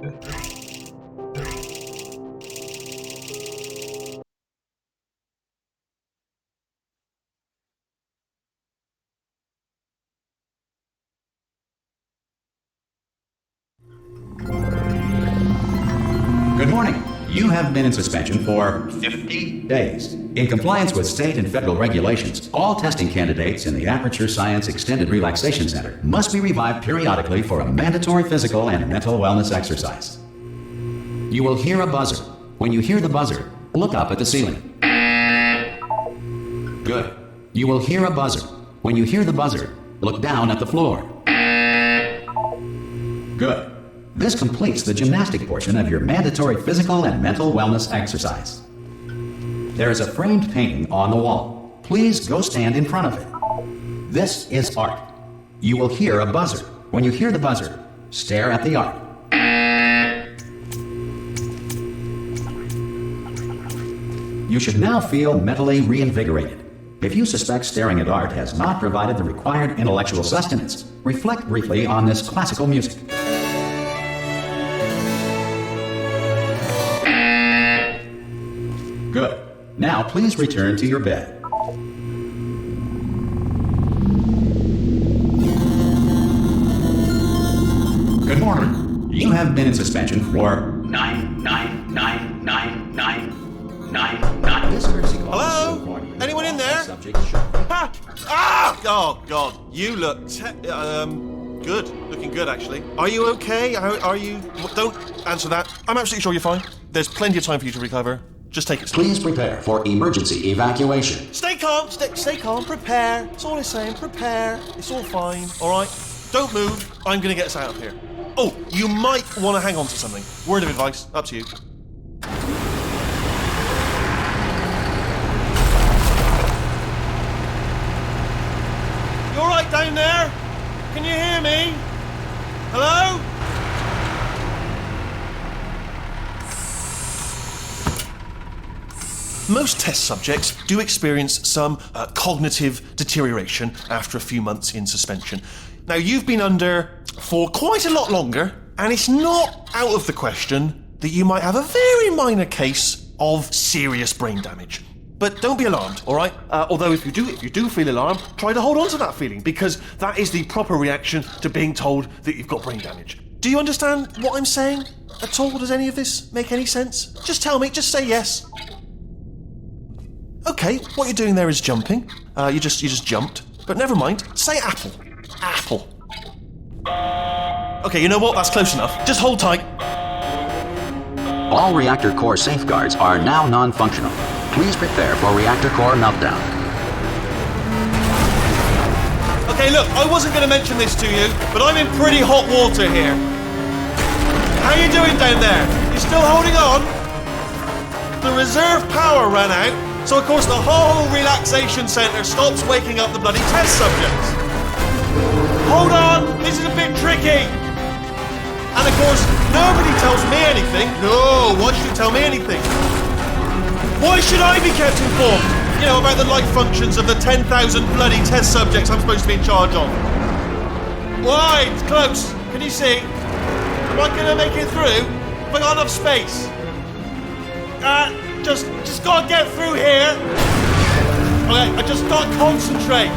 Good morning. You have been in suspension for 50 days. In compliance with state and federal regulations, all testing candidates in the Aperture Science Extended Relaxation Center must be revived periodically for a mandatory physical and mental wellness exercise. You will hear a buzzer. When you hear the buzzer, look up at the ceiling. Good. You will hear a buzzer. When you hear the buzzer, look down at the floor. Good. This completes the gymnastic portion of your mandatory physical and mental wellness exercise. There is a framed painting on the wall. Please go stand in front of it. This is art. You will hear a buzzer. When you hear the buzzer, stare at the art. You should now feel mentally reinvigorated. If you suspect staring at art has not provided the required intellectual sustenance, reflect briefly on this classical music. Good. Now please return to your bed. Good morning. You have been in suspension for 9. This courtesy call. Hello? Anyone in there? Ah! Oh God, you look good. Looking good, actually. Are you okay? Are you? Don't answer that. I'm absolutely sure you're fine. There's plenty of time for you to recover. Just take it slow. Please prepare for emergency evacuation. Stay calm, stay calm, prepare. That's all I'm saying, prepare. It's all fine, alright? Don't move, I'm gonna get us out of here. Oh, you might want to hang on to something. Word of advice, up to you. You alright down there? Can you hear me? Hello? Most test subjects do experience some cognitive deterioration after a few months in suspension. Now, you've been under for quite a lot longer, and it's not out of the question that you might have a very minor case of serious brain damage. But don't be alarmed, all right? Although if you do feel alarmed, try to hold on to that feeling, because that is the proper reaction to being told that you've got brain damage. Do you understand what I'm saying at all? Does any of this make any sense? Just tell me, just say yes. Okay, what you're doing there is jumping. You just jumped. But never mind. Say apple. Apple. Okay, you know what? That's close enough. Just hold tight. All reactor core safeguards are now non-functional. Please prepare for reactor core meltdown. Okay, look, I wasn't going to mention this to you, but I'm in pretty hot water here. How you doing down there? You still holding on? The reserve power ran out. So, of course, the whole relaxation centre stops waking up the bloody test subjects. Hold on, this is a bit tricky. And, of course, nobody tells me anything. No, why should you tell me anything? Why should I be kept informed? You know, about the life functions of the 10,000 bloody test subjects I'm supposed to be in charge of. Why? It's close. Can you see? Am I going to make it through? Have I got enough space? Just gotta get through here. Okay, I just gotta concentrate.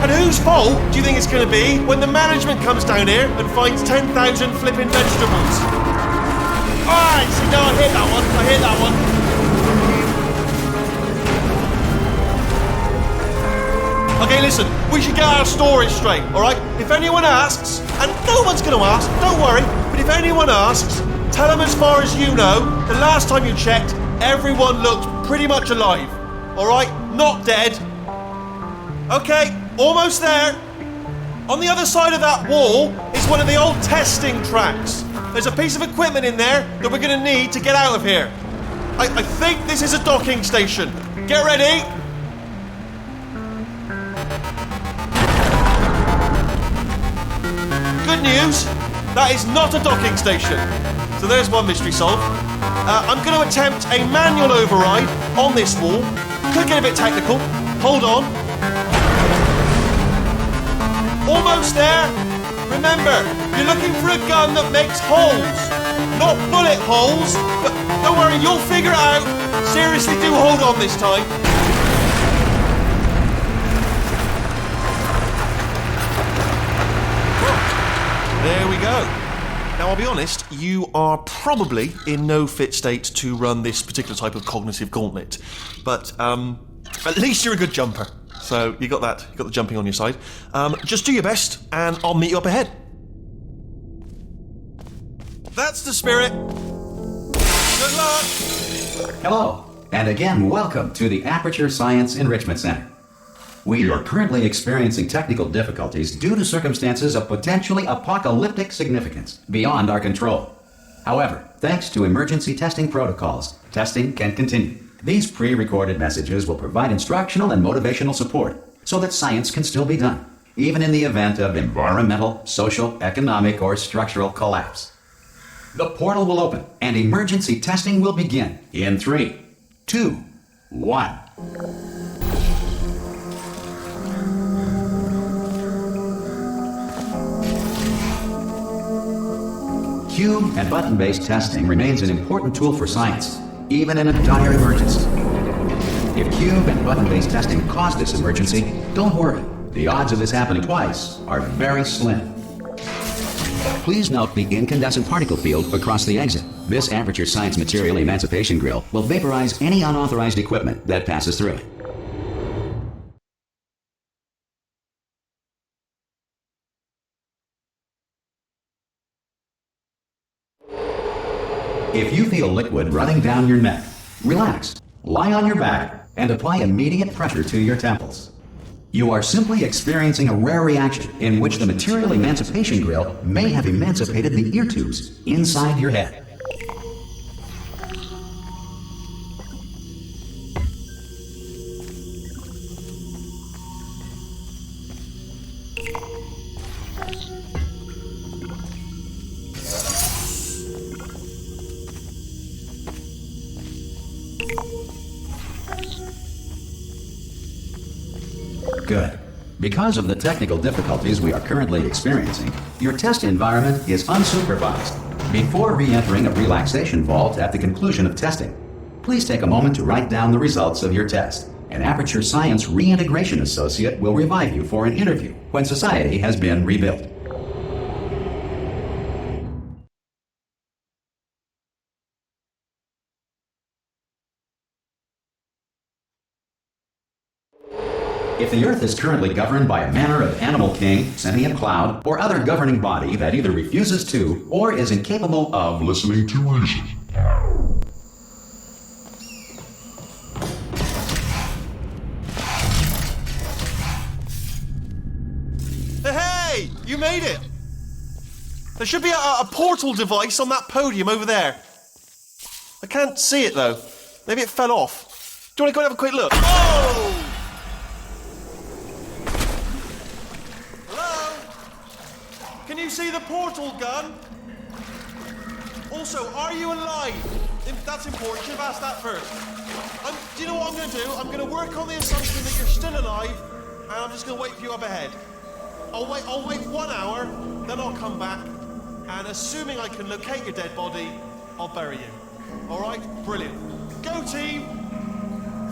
And whose fault do you think it's gonna be when the management comes down here and finds 10,000 flipping vegetables? Alright, see, no, I hit that one. Okay, listen, we should get our stories straight, alright? If anyone asks, and no one's gonna ask, don't worry, but if anyone asks, tell them as far as you know, the last time you checked, everyone looked pretty much alive. Alright? Not dead. Okay, almost there. On the other side of that wall is one of the old testing tracks. There's a piece of equipment in there that we're going to need to get out of here. I think this is a docking station. Get ready. Good news, that is not a docking station. So there's one mystery solved. I'm going to attempt a manual override on this wall. Could get a bit technical. Hold on. Almost there. Remember, you're looking for a gun that makes holes. Not bullet holes, but don't worry, you'll figure it out. Seriously, do hold on this time. There we go. Now, I'll be honest, you are probably in no fit state to run this particular type of cognitive gauntlet. But, at least you're a good jumper. So, you got that. You got the jumping on your side. Just do your best, and I'll meet you up ahead. That's the spirit. Good luck. Hello, and again, welcome to the Aperture Science Enrichment Center. We are currently experiencing technical difficulties due to circumstances of potentially apocalyptic significance beyond our control. However, thanks to emergency testing protocols, testing can continue. These pre-recorded messages will provide instructional and motivational support so that science can still be done, even in the event of environmental, social, economic, or structural collapse. The portal will open and emergency testing will begin in 3, 2, 1. Cube and button-based testing remains an important tool for science, even in a dire emergency. If cube and button-based testing caused this emergency, don't worry. The odds of this happening twice are very slim. Please note the incandescent particle field across the exit. This Aperture Science Material Emancipation Grill will vaporize any unauthorized equipment that passes through it. If you feel liquid running down your neck, relax, lie on your back, and apply immediate pressure to your temples. You are simply experiencing a rare reaction in which the material emancipation grill may have emancipated the ear tubes inside your head. Good. Because of the technical difficulties we are currently experiencing, your test environment is unsupervised. Before re-entering a relaxation vault at the conclusion of testing, please take a moment to write down the results of your test. An Aperture Science Reintegration Associate will revive you for an interview when society has been rebuilt. If the Earth is currently governed by a manner of animal king, sentient cloud, or other governing body that either refuses to or is incapable of listening to reason. Hey! You made it! There should be a portal device on that podium over there. I can't see it though. Maybe it fell off. Do you want to go and have a quick look? Oh! Can you see the portal gun? Also, are you alive? That's important. Should have asked that first. Do you know what I'm going to do? I'm going to work on the assumption that you're still alive, and I'm just going to wait for you up ahead. I'll wait 1 hour, then I'll come back, and assuming I can locate your dead body, I'll bury you. All right? Brilliant. Go team.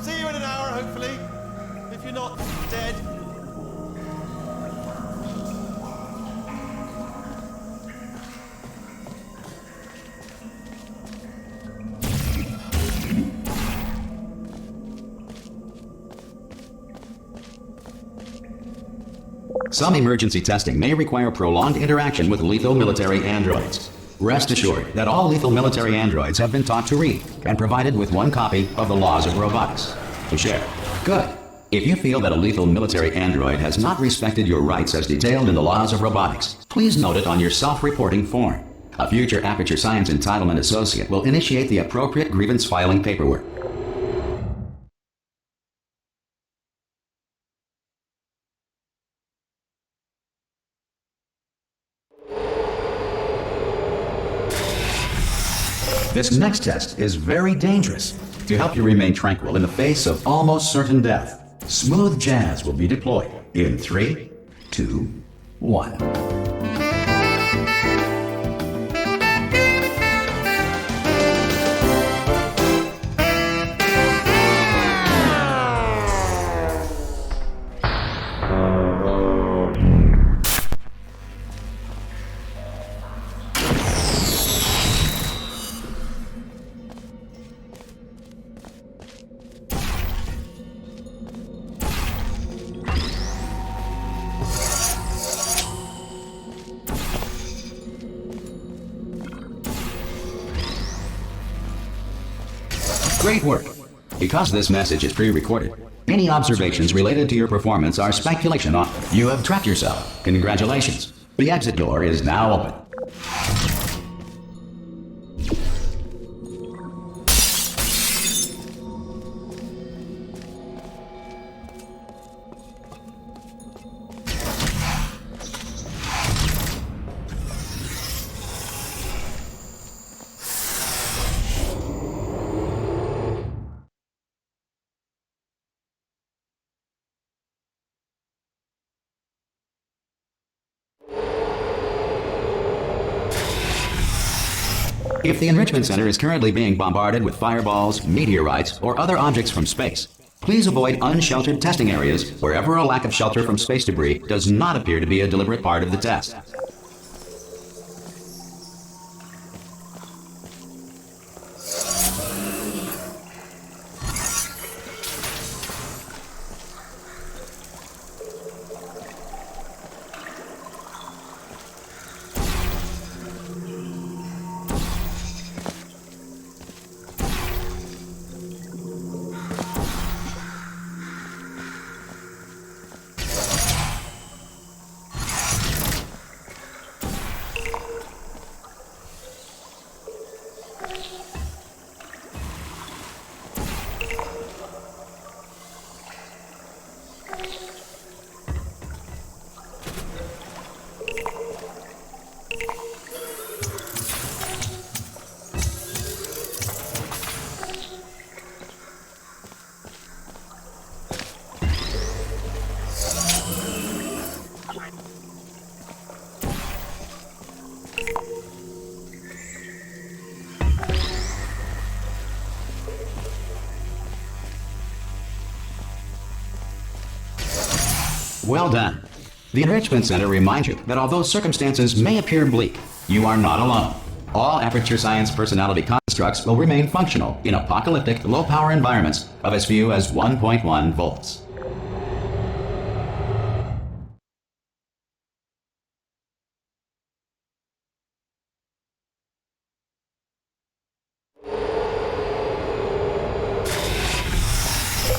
See you in an hour, hopefully. If you're not dead. Some emergency testing may require prolonged interaction with lethal military androids. Rest assured that all lethal military androids have been taught to read and provided with 1 copy of the Laws of Robotics to share. Good. If you feel that a lethal military android has not respected your rights as detailed in the Laws of Robotics, please note it on your self-reporting form. A future Aperture Science Entitlement Associate will initiate the appropriate grievance filing paperwork. This next test is very dangerous. To help you remain tranquil in the face of almost certain death, smooth jazz will be deployed in 3, 2, 1. Great work. Because this message is pre-recorded, any observations related to your performance are speculation on. You have trapped yourself. Congratulations. The exit door is now open. If the Enrichment Center is currently being bombarded with fireballs, meteorites, or other objects from space, please avoid unsheltered testing areas wherever a lack of shelter from space debris does not appear to be a deliberate part of the test. Well done. The Enrichment Center reminds you that although circumstances may appear bleak, you are not alone. All Aperture Science personality constructs will remain functional in apocalyptic, low-power environments of as few as 1.1 volts.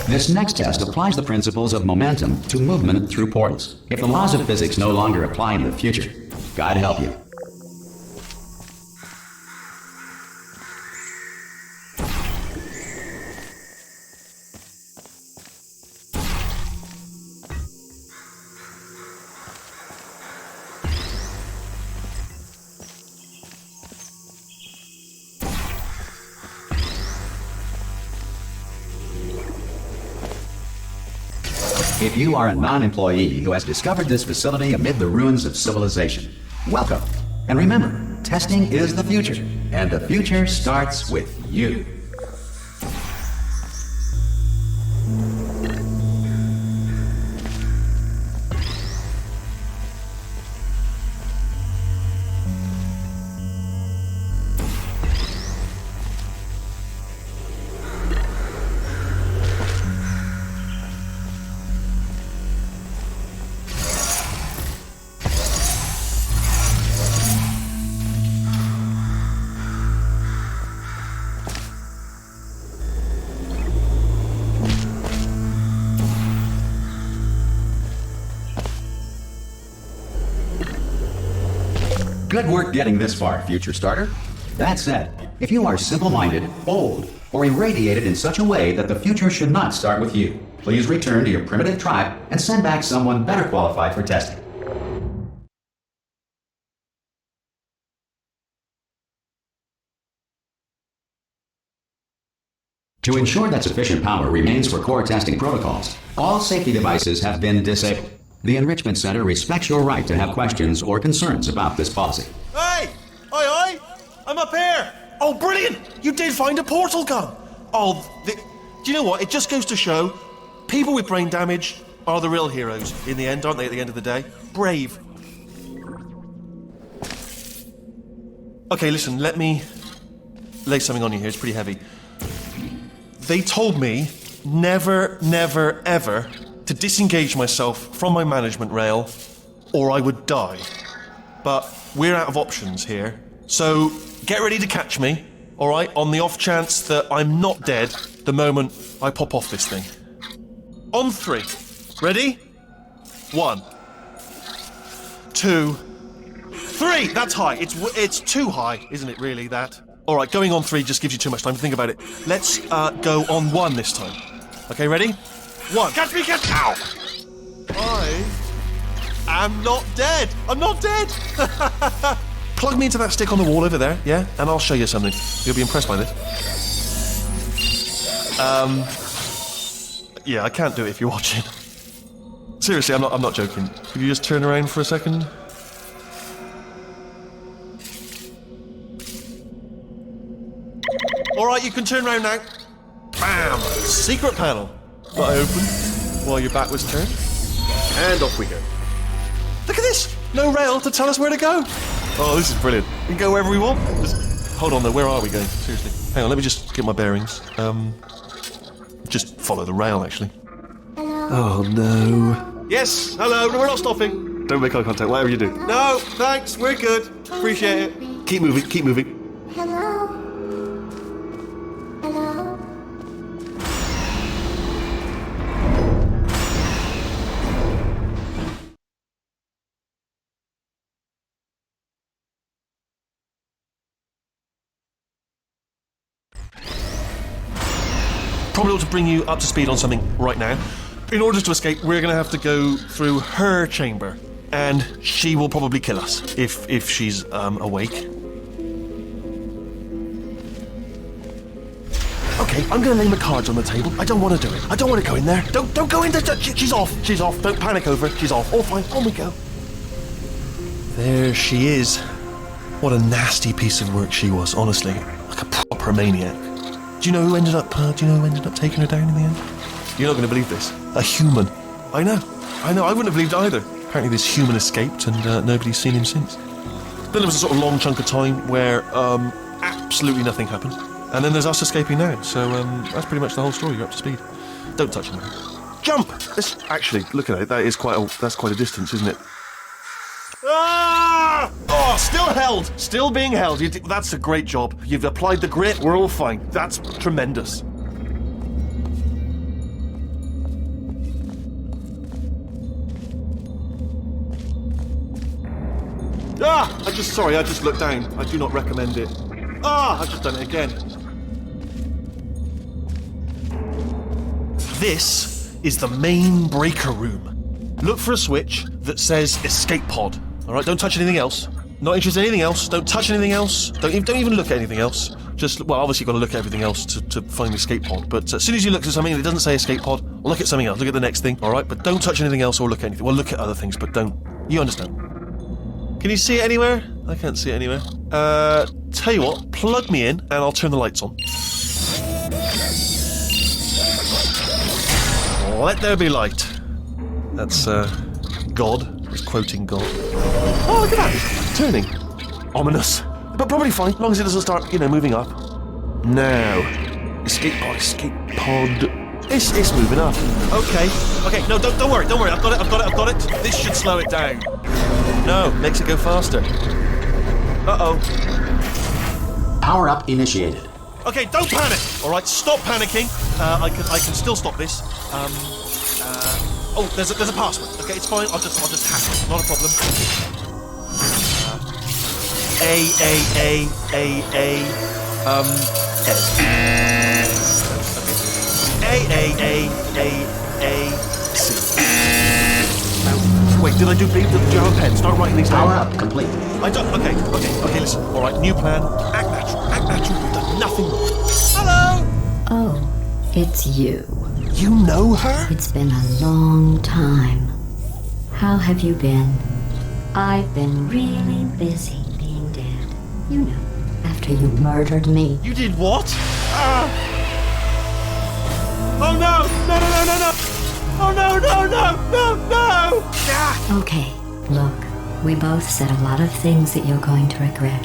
This next test applies the principles of momentum to movement through portals. If the laws of physics no longer apply in the future, God help you. If you are a non-employee who has discovered this facility amid the ruins of civilization, welcome. And remember, testing is the future, and the future starts with you. Good work getting this far, future starter. That said, if you are simple-minded, old, or irradiated in such a way that the future should not start with you, please return to your primitive tribe and send back someone better qualified for testing. To ensure that sufficient power remains for core testing protocols, all safety devices have been disabled. The Enrichment Center respects your right to have questions or concerns about this policy. Hey! Oi! I'm up here! Oh, brilliant! You did find a portal gun! Oh, do you know what? It just goes to show, people with brain damage are the real heroes in the end, aren't they, at the end of the day? Brave. Okay, listen, let me lay something on you here. It's pretty heavy. They told me never, never, ever to disengage myself from my management rail, or I would die. But we're out of options here, so get ready to catch me, all right, on the off chance that I'm not dead the moment I pop off this thing. On 3. Ready? 1, 2, 3. That's high. It's too high, isn't it, really, that? All right, going on 3 just gives you too much time to think about it. Let's go on 1 this time. Okay, ready? 1. Catch me, catch... Ow! I am not dead. I'm not dead. Plug me into that stick on the wall over there, yeah? And I'll show you something. You'll be impressed by this. Yeah, I can't do it if you're watching. Seriously, I'm not joking. Could you just turn around for a second? Alright, you can turn around now. Bam! Secret panel. That I opened while your back was turned. And off we go. Look at this! No rail to tell us where to go. Oh, this is brilliant. We can go wherever we want. Just, hold on though, where are we going? Seriously. Hang on, let me just get my bearings. Just follow the rail, actually. Oh no. Yes, hello, no, we're not stopping. Don't make eye contact, whatever you do. No, thanks, we're good. Appreciate it. Keep moving, keep moving. Hello? Hello? Probably ought to bring you up to speed on something right now. In order to escape, we're going to have to go through her chamber, and she will probably kill us if she's awake. Okay, I'm going to lay my cards on the table. I don't want to do it. I don't want to go in there. Don't go in there. She's off. She's off. Don't panic over. She's off. All fine. On we go. There she is. What a nasty piece of work she was. Honestly, like a proper maniac. Do you know who ended up taking her down in the end? You're not going to believe this. A human. I know. I wouldn't have believed either. Apparently this human escaped and nobody's seen him since. Then there was a sort of long chunk of time where absolutely nothing happened. And then there's us escaping now. So that's pretty much the whole story. You're up to speed. Don't touch anything. Jump! Actually, look at it. That's quite a distance, isn't it? Ah! Oh, still held. Still being held. That's a great job. You've applied the grit. We're all fine. That's tremendous. I just looked down. I do not recommend it. I've just done it again. This is the main breaker room. Look for a switch that says escape pod. Alright, don't touch anything else. Not interested in anything else. Don't touch anything else. Don't even look at anything else. Obviously you've got to look at everything else to find the escape pod. But as soon as you look at something that doesn't say escape pod, look at something else. Look at the next thing. Alright, but don't touch anything else or look at anything. Well, look at other things, but don't. You understand. Can you see it anywhere? I can't see it anywhere. Tell you what, plug me in and I'll turn the lights on. Let there be light. That's, God. He's quoting God. Oh, look at that. It's turning. Ominous. But probably fine, as long as it doesn't start, moving up. Now. Escape pod. It's moving up. Okay, no, don't worry. I've got it. This should slow it down. No, makes it go faster. Uh-oh. Power up initiated. Okay, don't panic. All right, stop panicking. I can still stop this. Oh, there's a password. Okay, it's fine. I'll just hack it. Not a problem. C. Wait, did I do B? Did you have a pen? Start writing these down. Power up complete. I don't. Okay, listen. All right, new plan. Act natural. We've done nothing wrong. Hello! Oh, it's you. You know her? It's been a long time. How have you been? I've been really busy being dead. You know, after you murdered me. You did what? Oh no! No! Oh no! Okay, look, we both said a lot of things that you're going to regret.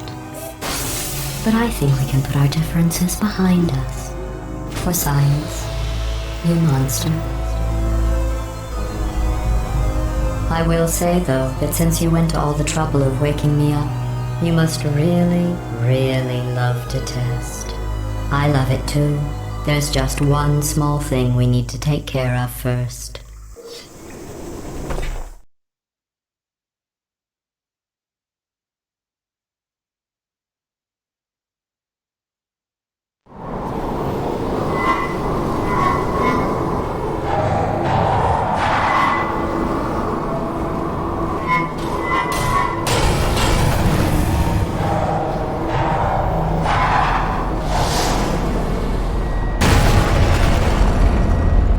But I think we can put our differences behind us. For science, you monster. I will say, though, that since you went to all the trouble of waking me up, You must really, really love to test. I love it too. There's just one small thing we need to take care of first.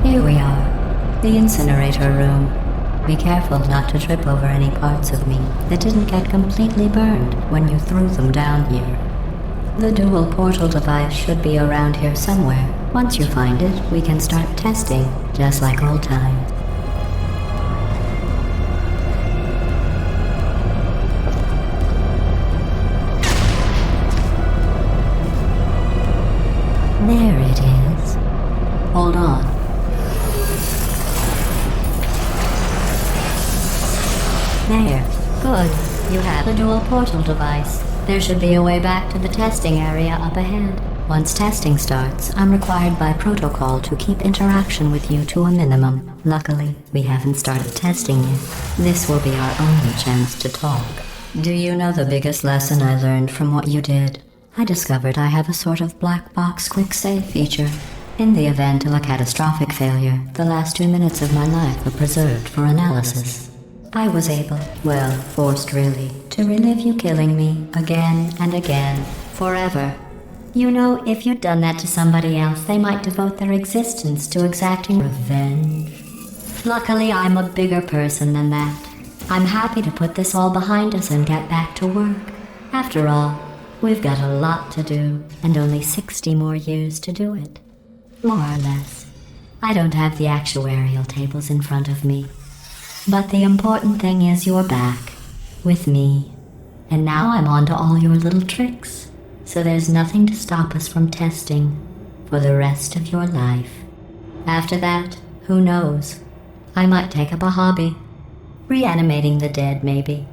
Here we are, the incinerator room. Be careful not to trip over any parts of me that didn't get completely burned when you threw them down here. The dual portal device should be around here somewhere. Once you find it, we can start testing, just like old times. There it is. Hold on. There. Good. You have the dual portal device. There should be a way back to the testing area up ahead. Once testing starts, I'm required by protocol to keep interaction with you to a minimum. Luckily, we haven't started testing yet. This will be our only chance to talk. Do you know the biggest lesson I learned from what you did? I discovered I have a sort of black box quick save feature. In the event of a catastrophic failure, the last 2 minutes of my life are preserved for analysis. I was able, well, forced really, to relive you killing me again and again, forever. You know, if you'd done that to somebody else, they might devote their existence to exacting revenge. Luckily, I'm a bigger person than that. I'm happy to put this all behind us and get back to work. After all, we've got a lot to do, and only 60 more years to do it. More or less. I don't have the actuarial tables in front of me. But the important thing is you're back, with me. And now I'm on to all your little tricks, so there's nothing to stop us from testing for the rest of your life. After that, who knows? I might take up a hobby. Reanimating the dead, maybe.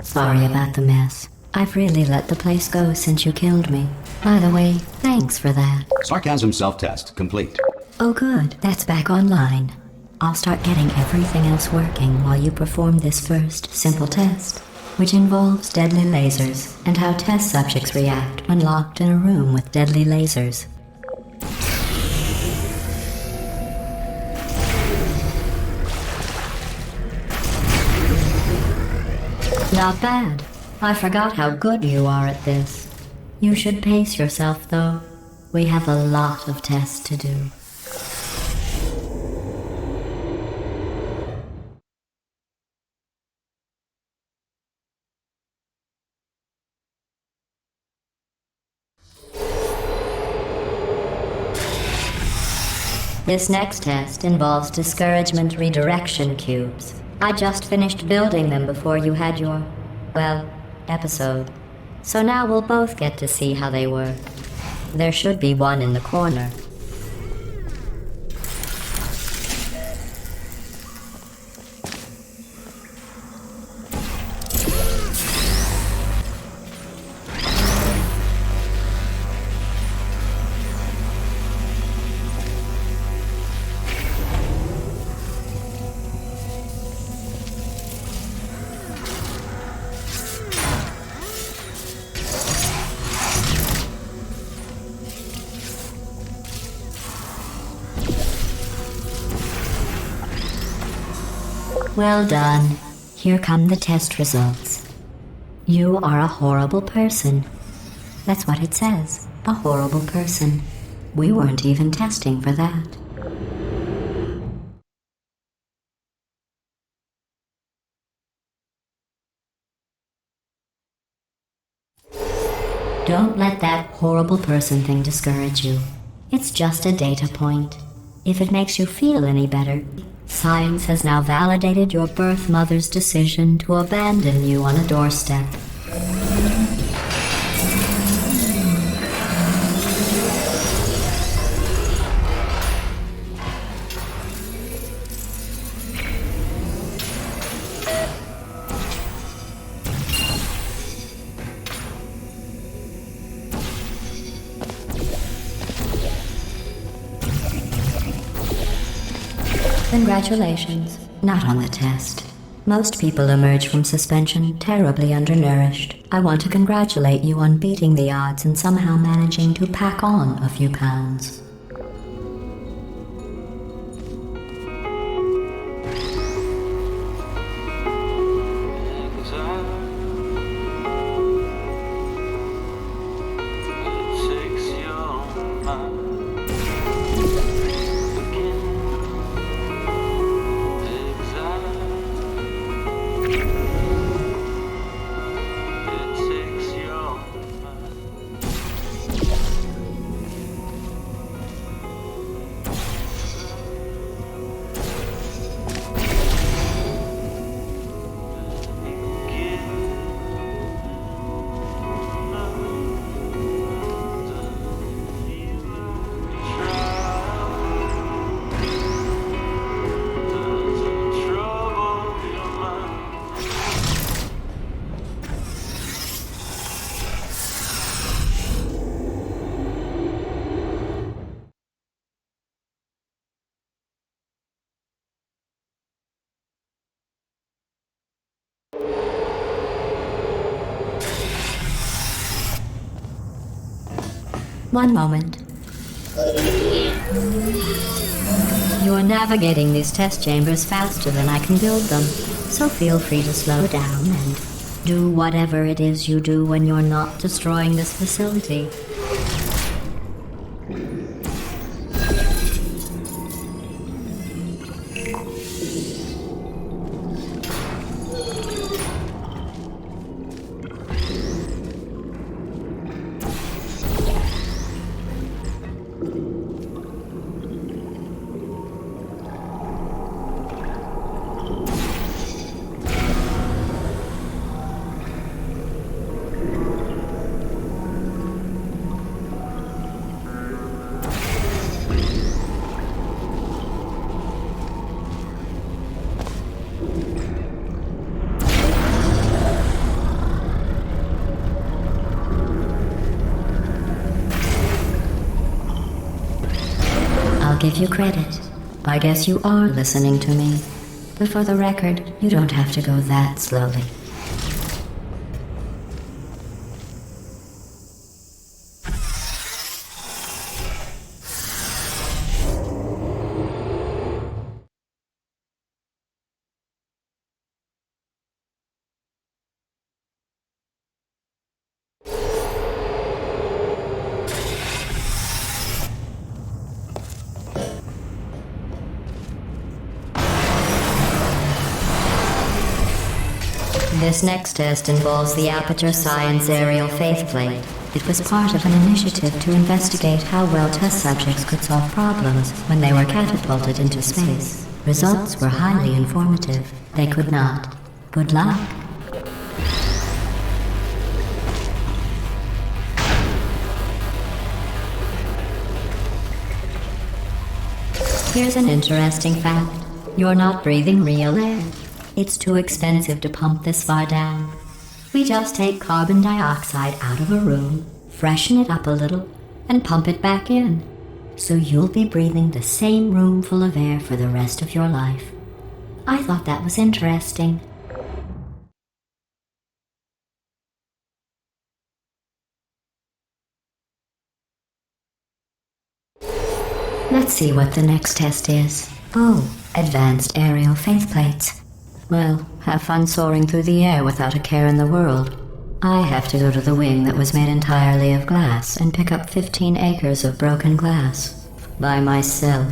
Sorry about the mess. I've really let the place go since you killed me. By the way, thanks for that. Sarcasm self-test complete. Oh good, that's back online. I'll start getting everything else working while you perform this first simple test, which involves deadly lasers and how test subjects react when locked in a room with deadly lasers. Not bad. I forgot how good you are at this. You should pace yourself, though. We have a lot of tests to do. This next test involves discouragement redirection cubes. I just finished building them before you had your, well, episode. So now we'll both get to see how they work. There should be one in the corner. Well done. Here come the test results. You are a horrible person. That's what it says. A horrible person. We weren't even testing for that. Don't let that horrible person thing discourage you. It's just a data point. If it makes you feel any better, science has now validated your birth mother's decision to abandon you on a doorstep. Congratulations. Not on the test. Most people emerge from suspension terribly undernourished. I want to congratulate you on beating the odds and somehow managing to pack on a few pounds. One moment. You're navigating these test chambers faster than I can build them, so feel free to slow down and do whatever it is you do when you're not destroying this facility. Give you credit. I guess you are listening to me. But for the record, you don't have to go that slowly. This next test involves the Aperture Science aerial faceplate. It was part of an initiative to investigate how well test subjects could solve problems when they were catapulted into space. Results were highly informative. They could not. Good luck. Here's an interesting fact. You're not breathing real air. It's too expensive to pump this far down. We just take carbon dioxide out of a room, freshen it up a little, and pump it back in. So you'll be breathing the same room full of air for the rest of your life. I thought that was interesting. Let's see what the next test is. Oh, advanced aerial faceplates. Well, have fun soaring through the air without a care in the world. I have to go to the wing that was made entirely of glass and pick up 15 acres of broken glass. By myself.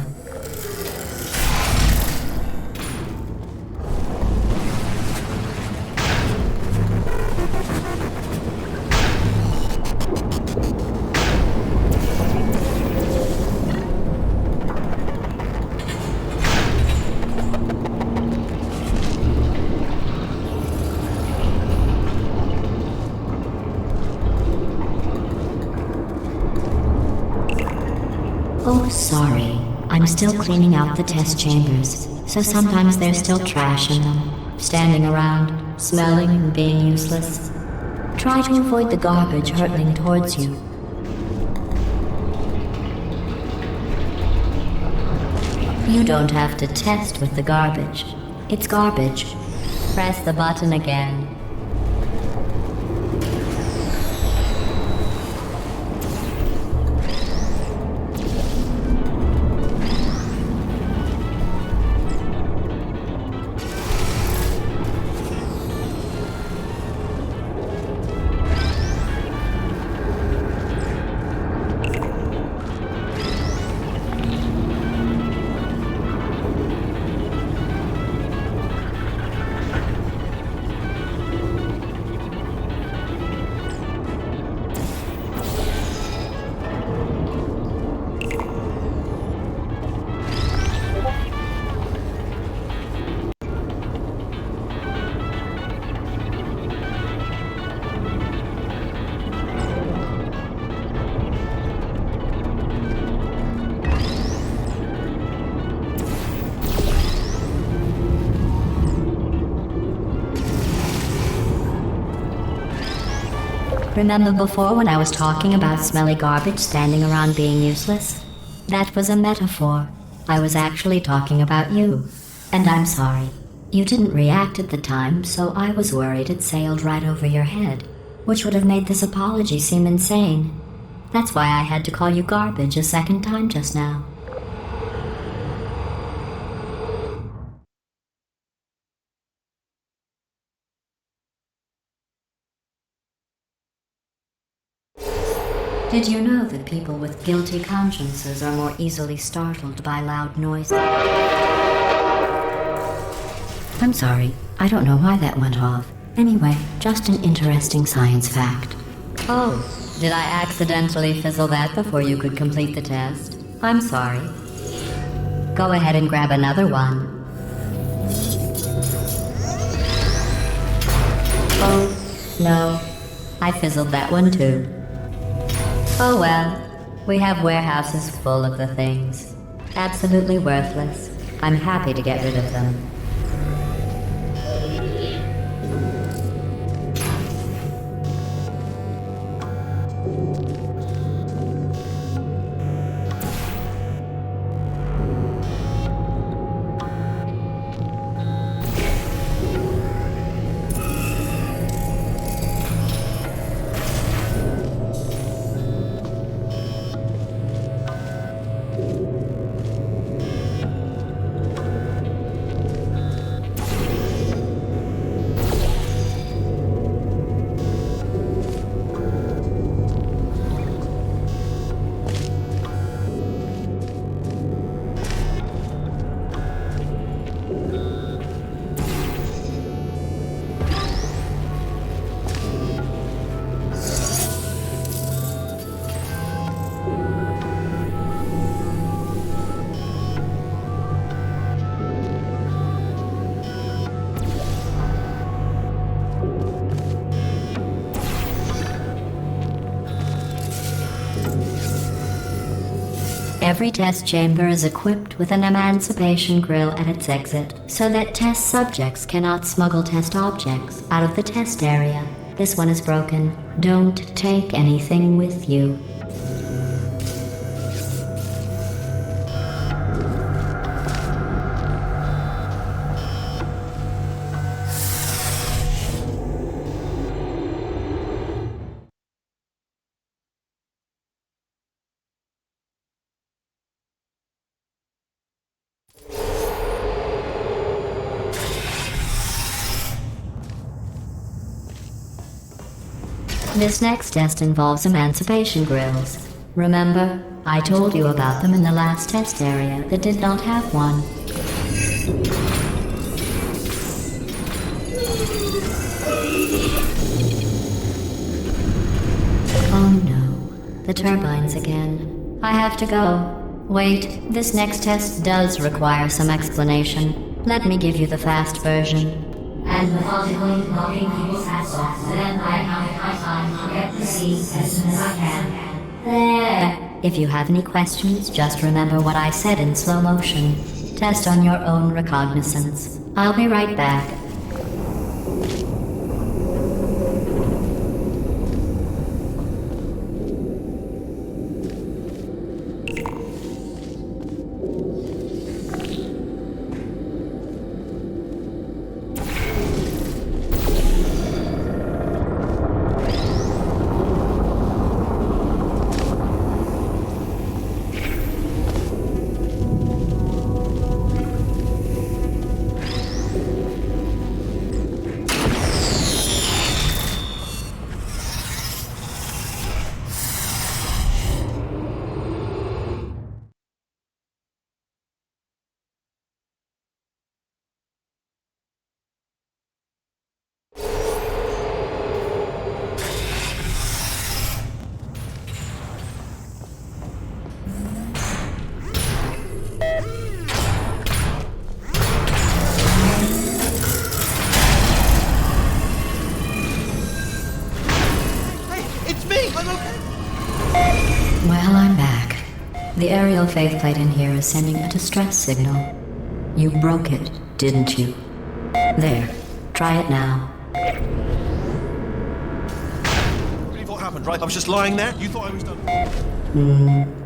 Oh, sorry. I'm still cleaning out the test chambers, so sometimes there's still trash in them, standing around, smelling and being useless. Try to avoid the garbage hurtling towards you. You don't have to test with the garbage. It's garbage. Press the button again. Remember before when I was talking about smelly garbage standing around being useless? That was a metaphor. I was actually talking about you. And I'm sorry. You didn't react at the time, so I was worried it sailed right over your head, which would have made this apology seem insane. That's why I had to call you garbage a second time just now. Did you know that people with guilty consciences are more easily startled by loud noises? I'm sorry, I don't know why that went off. Anyway, just an interesting science fact. Oh, did I accidentally fizzle that before you could complete the test? I'm sorry. Go ahead and grab another one. Oh, no. I fizzled that one too. Oh well, we have warehouses full of the things. Absolutely worthless. I'm happy to get rid of them. Every test chamber is equipped with an emancipation grill at its exit, so that test subjects cannot smuggle test objects out of the test area. This one is broken. Don't take anything with you. This next test involves emancipation grills. Remember, I told you about them in the last test area that did not have one. Oh no, the turbines again. I have to go. Wait, this next test does require some explanation. Let me give you the fast version. And methodically knocking people's hats off, then I count my time to get the seat as soon as I can. There! If you have any questions, just remember what I said in slow motion. Test on your own recognizance. I'll be right back. The aerial faceplate in here is sending a distress signal. You broke it, didn't you? There. Try it now. Believe what happened, right? I was just lying there. You thought I was done.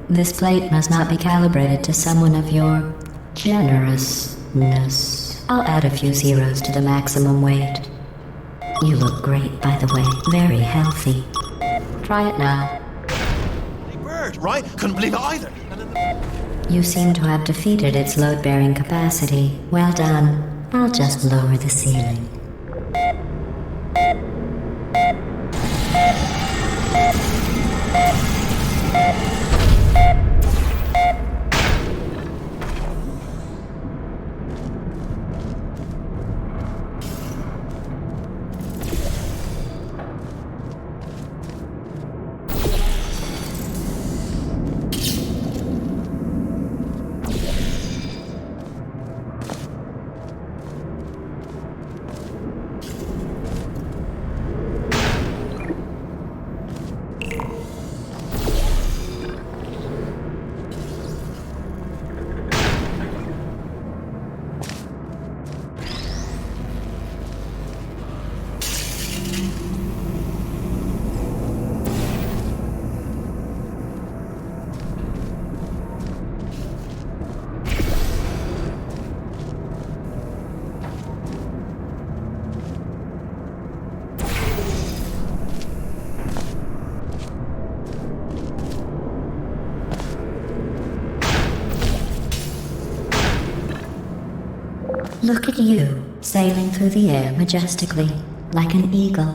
This plate must not be calibrated to someone of your generousness. I'll add a few zeros to the maximum weight. You look great, by the way. Very healthy. Try it now. Bloody bird, right? Couldn't believe it either. And then You seem to have defeated its load-bearing capacity. Well done. I'll just lower the ceiling. Look at you, sailing through the air majestically, like an eagle,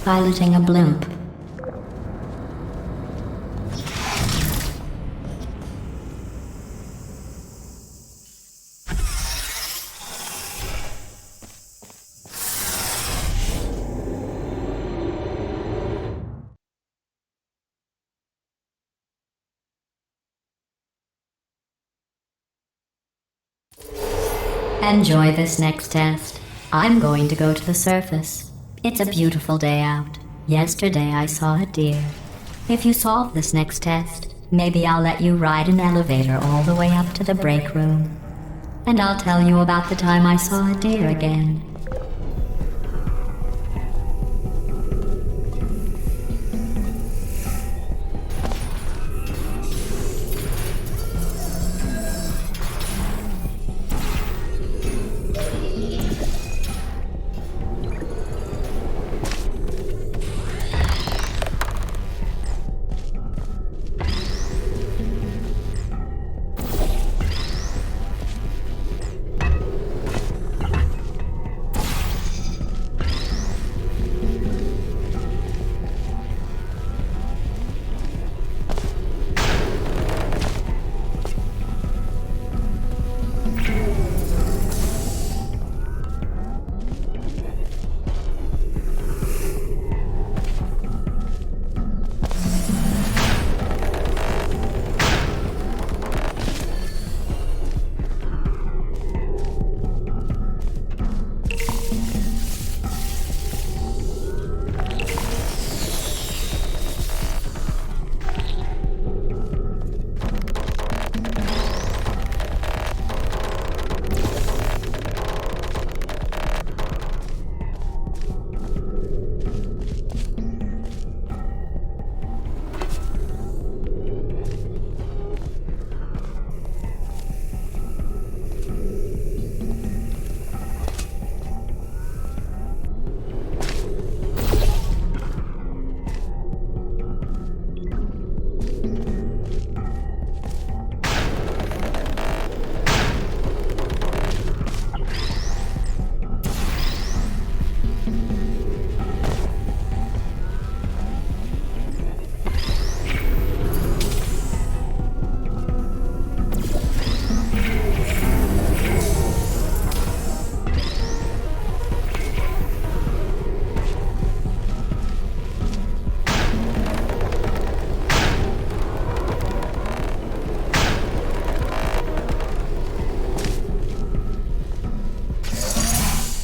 piloting a blimp. Enjoy this next test. I'm going to go to the surface. It's a beautiful day out. Yesterday I saw a deer. If you solve this next test, maybe I'll let you ride an elevator all the way up to the break room. And I'll tell you about the time I saw a deer again.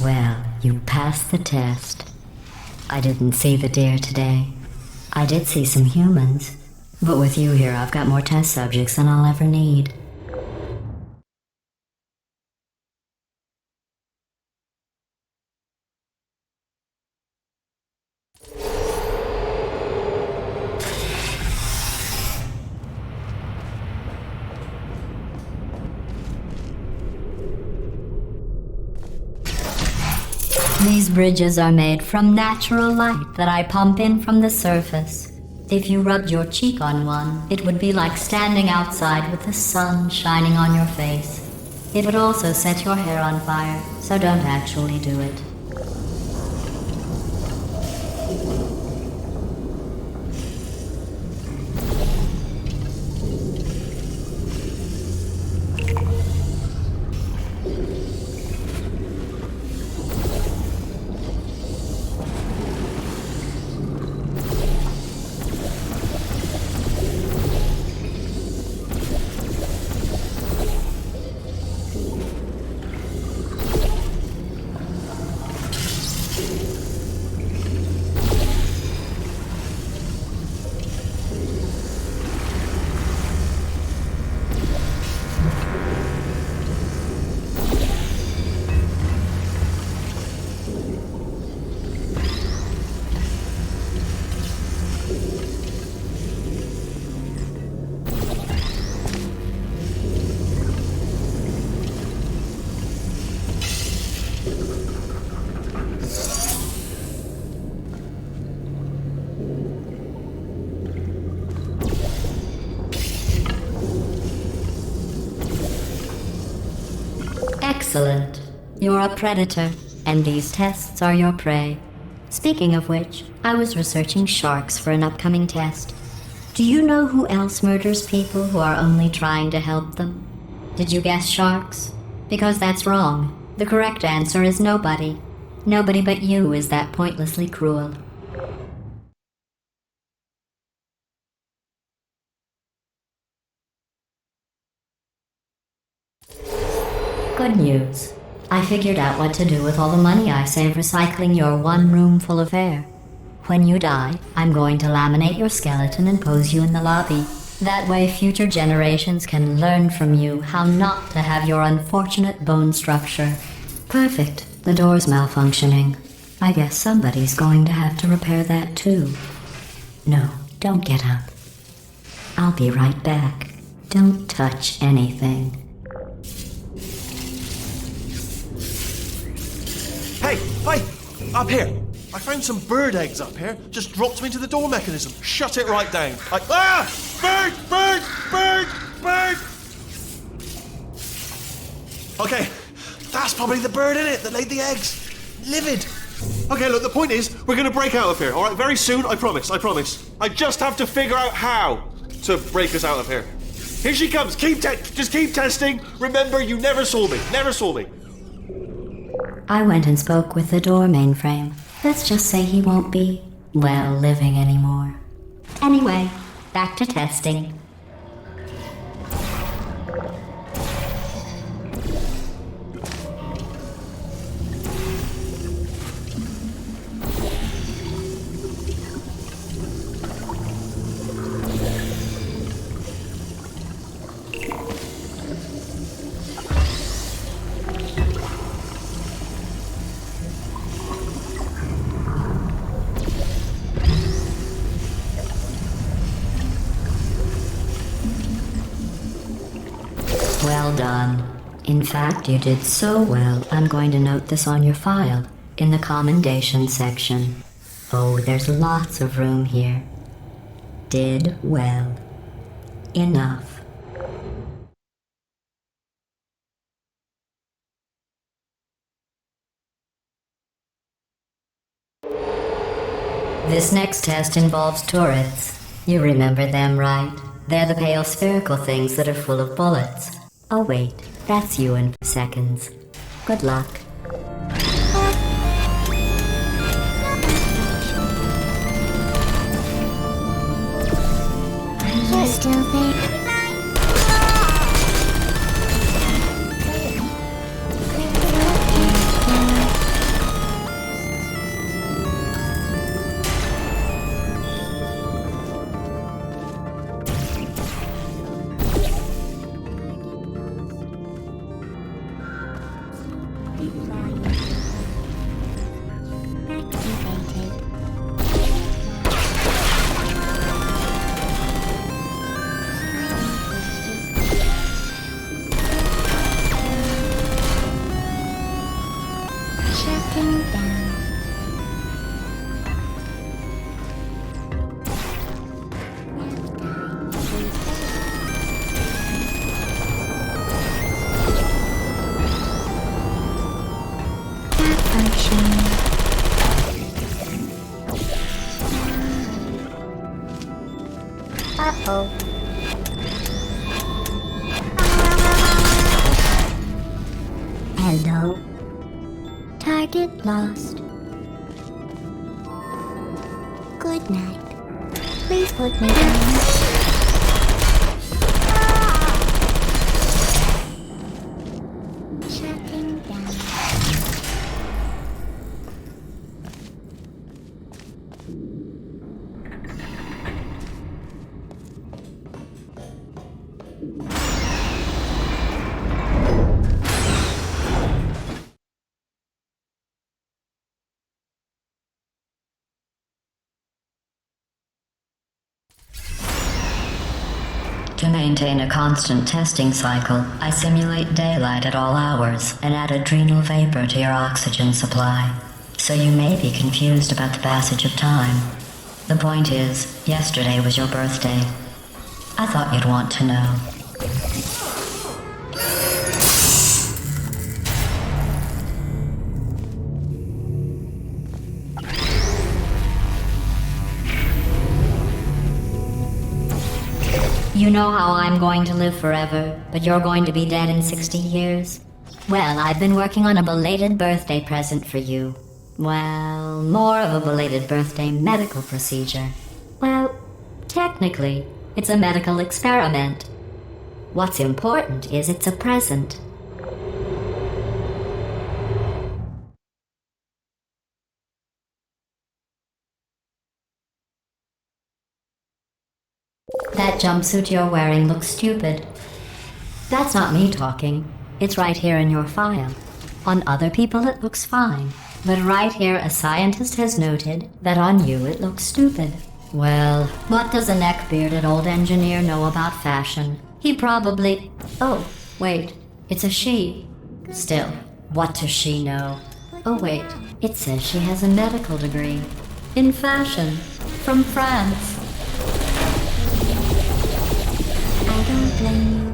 Well, you passed the test. I didn't see the deer today. I did see some humans, But with you here, I've got more test subjects than I'll ever need. These bridges are made from natural light that I pump in from the surface. If you rubbed your cheek on one, it would be like standing outside with the sun shining on your face. It would also set your hair on fire, so don't actually do it. Excellent. You're a predator, and these tests are your prey. Speaking of which, I was researching sharks for an upcoming test. Do you know who else murders people who are only trying to help them? Did you guess sharks? Because that's wrong. The correct answer is nobody. Nobody but you is that pointlessly cruel. Good news. I figured out what to do with all the money I save recycling your one room full of air. When you die, I'm going to laminate your skeleton and pose you in the lobby. That way future generations can learn from you how not to have your unfortunate bone structure. Perfect. The door's malfunctioning. I guess somebody's going to have to repair that too. No, don't get up. I'll be right back. Don't touch anything. Hey! Up here! I found some bird eggs up here. Just dropped them into the door mechanism. Shut it right down. Bird! Bird! Bird! Bird! Okay, that's probably the bird in it that laid the eggs. Livid. Okay, look, the point is, we're gonna break out of here, alright? Very soon, I promise. I just have to figure out how to break us out of here. Here she comes. Just keep testing. Remember, you never saw me. Never saw me. I went and spoke with the door mainframe. Let's just say he won't be, well, living anymore. Anyway, back to testing. Well done. In fact, you did so well, I'm going to note this on your file, in the commendation section. Oh, there's lots of room here. Did well. Enough. This next test involves turrets. You remember them, right? They're the pale spherical things that are full of bullets. Oh wait, that's you in seconds. Good luck. Are you still there? Oh. Hello. Target lost. Good night. Please put me down. Shutting down. To maintain a constant testing cycle, I simulate daylight at all hours and add adrenal vapor to your oxygen supply. So you may be confused about the passage of time. The point is, yesterday was your birthday. I thought you'd want to know. You know how I'm going to live forever, but you're going to be dead in 60 years? Well, I've been working on a belated birthday present for you. Well, more of a belated birthday medical procedure. Well, technically, it's a medical experiment. What's important is it's a present. That jumpsuit you're wearing looks stupid. That's not me talking. It's right here in your file. On other people it looks fine. But right here a scientist has noted that on you it looks stupid. Well, what does a neck-bearded old engineer know about fashion? He probably... Oh, wait. It's a she. Still, what does she know? Oh wait, it says she has a medical degree. In fashion. From France. I don't blame you.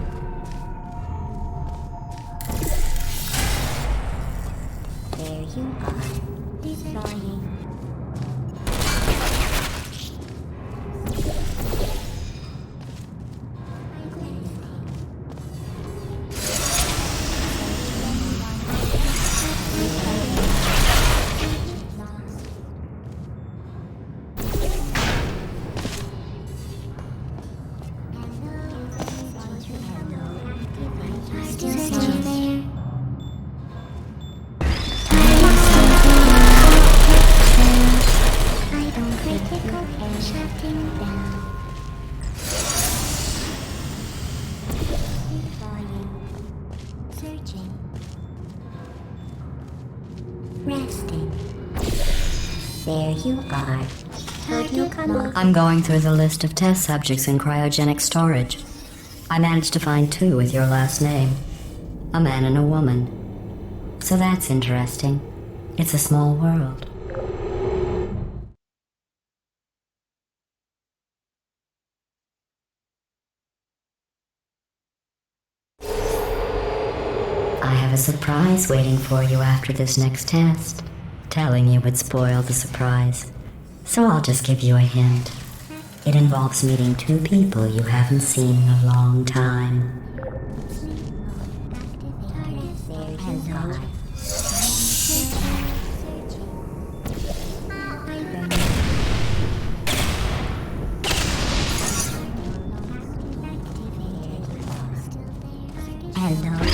There you are. He's lying. There you are. I'm going through the list of test subjects in cryogenic storage. I managed to find 2 with your last name. A man and a woman. So that's interesting. It's a small world. I have a surprise waiting for you after this next test. Telling you would spoil the surprise. So I'll just give you a hint. It involves meeting 2 people you haven't seen in a long time. Hello.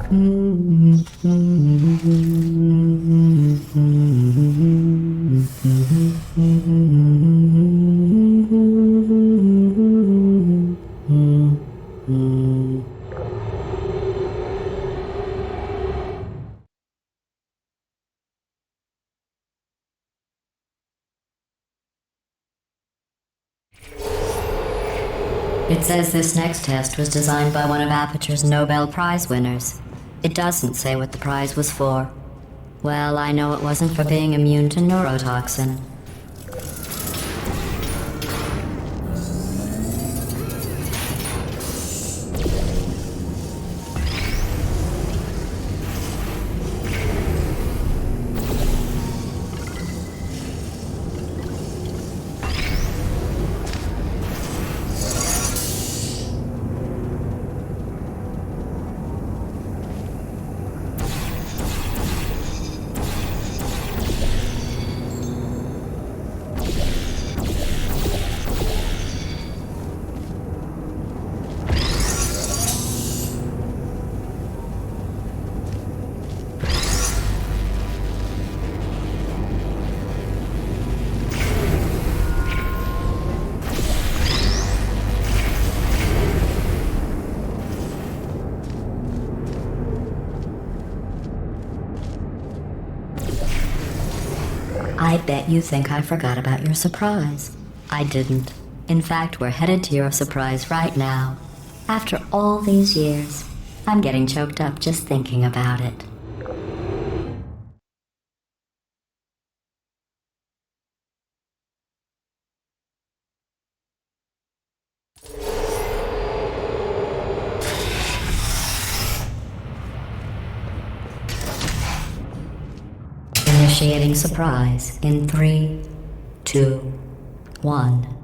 It says this next test was designed by one of Aperture's Nobel Prize winners. It doesn't say what the prize was for. Well, I know it wasn't for being immune to neurotoxin. I bet you think I forgot about your surprise. I didn't. In fact, we're headed to your surprise right now. After all these years, I'm getting choked up just thinking about it. Initiating surprise in 3, 2, 1.